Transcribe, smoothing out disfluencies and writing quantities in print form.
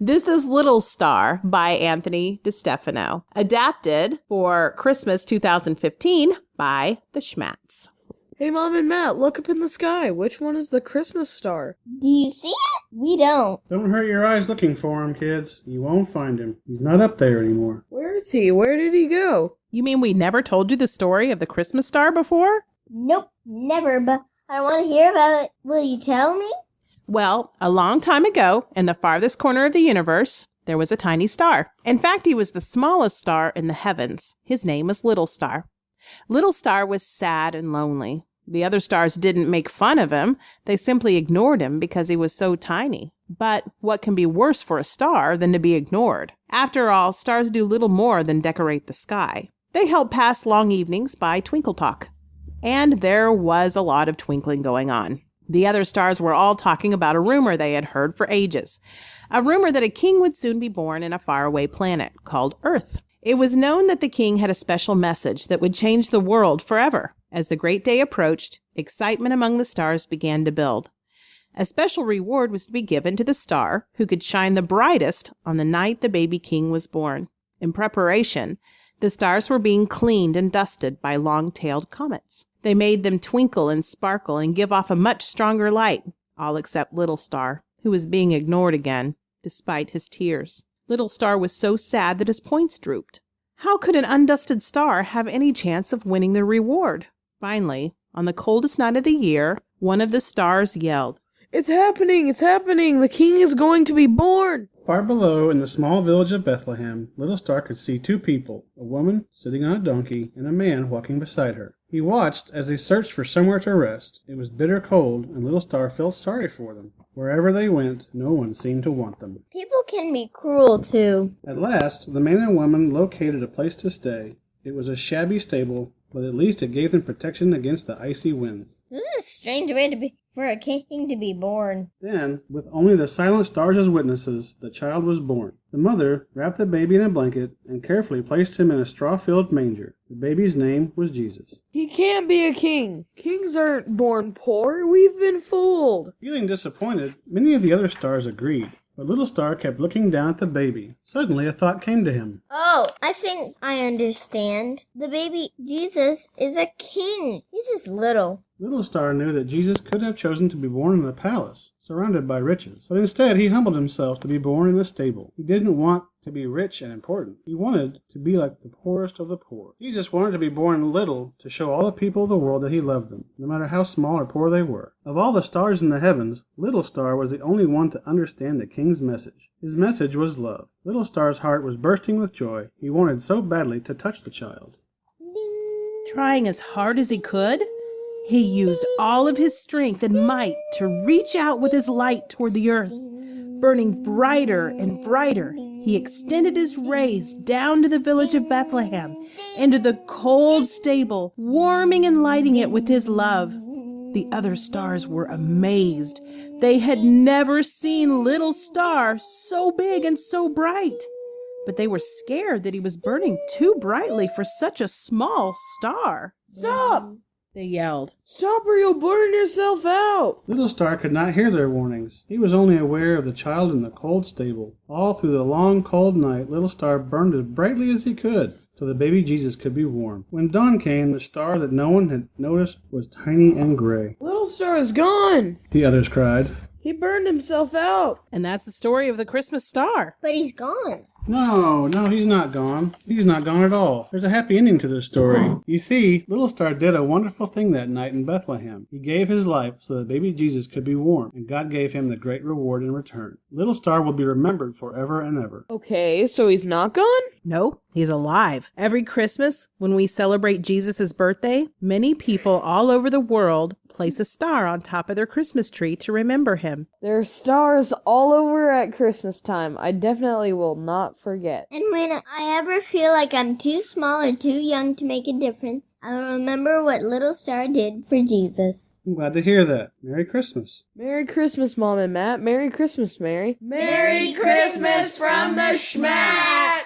This is Little Star by Anthony DeStefano, adapted for Christmas 2015 by the Shmatts. Hey, Mom and Matt, look up in the sky. Which one is the Christmas star? Do you see it? We don't. Don't hurt your eyes looking for him, kids. You won't find him. He's not up there anymore. Where is he? Where did he go? You mean we never told you the story of the Christmas star before? Nope, never, but I want to hear about it. Will you tell me? Well, a long time ago, in the farthest corner of the universe, there was a tiny star. In fact, he was the smallest star in the heavens. His name was Little Star. Little Star was sad and lonely. The other stars didn't make fun of him. They simply ignored him because he was so tiny. But what can be worse for a star than to be ignored? After all, stars do little more than decorate the sky. They help pass long evenings by twinkle talk. And there was a lot of twinkling going on. The other stars were all talking about a rumor they had heard for ages. A rumor that a king would soon be born in a faraway planet called Earth. It was known that the king had a special message that would change the world forever. As the great day approached, excitement among the stars began to build. A special reward was to be given to the star who could shine the brightest on the night the baby king was born. In preparation, the stars were being cleaned and dusted by long-tailed comets. They made them twinkle and sparkle and give off a much stronger light, all except Little Star, who was being ignored again, despite his tears. Little Star was so sad that his points drooped. How could an undusted star have any chance of winning the reward? Finally, on the coldest night of the year, one of the stars yelled, It's happening! It's happening! The king is going to be born! Far below, in the small village of Bethlehem, Little Star could see two people, a woman sitting on a donkey and a man walking beside her. He watched as they searched for somewhere to rest. It was bitter cold, and Little Star felt sorry for them. Wherever they went, no one seemed to want them. People can be cruel, too. At last, the man and woman located a place to stay. It was a shabby stable, but at least it gave them protection against the icy winds. This is a strange way for a king to be born. Then, with only the silent stars as witnesses, the child was born. The mother wrapped the baby in a blanket and carefully placed him in a straw-filled manger. The baby's name was Jesus. He can't be a king. Kings aren't born poor. We've been fooled. Feeling disappointed, many of the other stars agreed. But Little Star kept looking down at the baby. Suddenly a thought came to him. Oh, I think I understand. The baby Jesus is a king. He's just little. Little Star knew that Jesus could have chosen to be born in a palace, surrounded by riches. But instead, he humbled himself to be born in a stable. He didn't want to be rich and important. He wanted to be like the poorest of the poor. Jesus wanted to be born little to show all the people of the world that he loved them, no matter how small or poor they were. Of all the stars in the heavens, Little Star was the only one to understand the king's message. His message was love. Little Star's heart was bursting with joy. He wanted so badly to touch the child. Trying as hard as he could, he used all of his strength and might to reach out with his light toward the earth. Burning brighter and brighter, he extended his rays down to the village of Bethlehem, into the cold stable, warming and lighting it with his love. The other stars were amazed. They had never seen Little Star so big and so bright. But they were scared that he was burning too brightly for such a small star. Stop! They yelled. Stop or you'll burn yourself out! Little Star could not hear their warnings. He was only aware of the child in the cold stable. All through the long, cold night, Little Star burned as brightly as he could, so the baby Jesus could be warm. When dawn came, the star that no one had noticed was tiny and gray. Little Star is gone! The others cried. He burned himself out! And that's the story of the Christmas star. But he's gone. No, he's not gone. He's not gone at all. There's a happy ending to this story. You see, Little Star did a wonderful thing that night in Bethlehem. He gave his life so that baby Jesus could be warm, and God gave him the great reward in return. Little Star will be remembered forever and ever. Okay, so he's not gone? No, he's alive. Every Christmas, when we celebrate Jesus' birthday, many people all over the world place a star on top of their Christmas tree to remember him. There are stars all over at Christmas time. I definitely will not forget. And when I ever feel like I'm too small or too young to make a difference, I'll remember what Little Star did for Jesus. I'm glad to hear that. Merry Christmas. Merry Christmas, Mom and Matt. Merry Christmas, Mary. Merry Christmas from the Shmatts!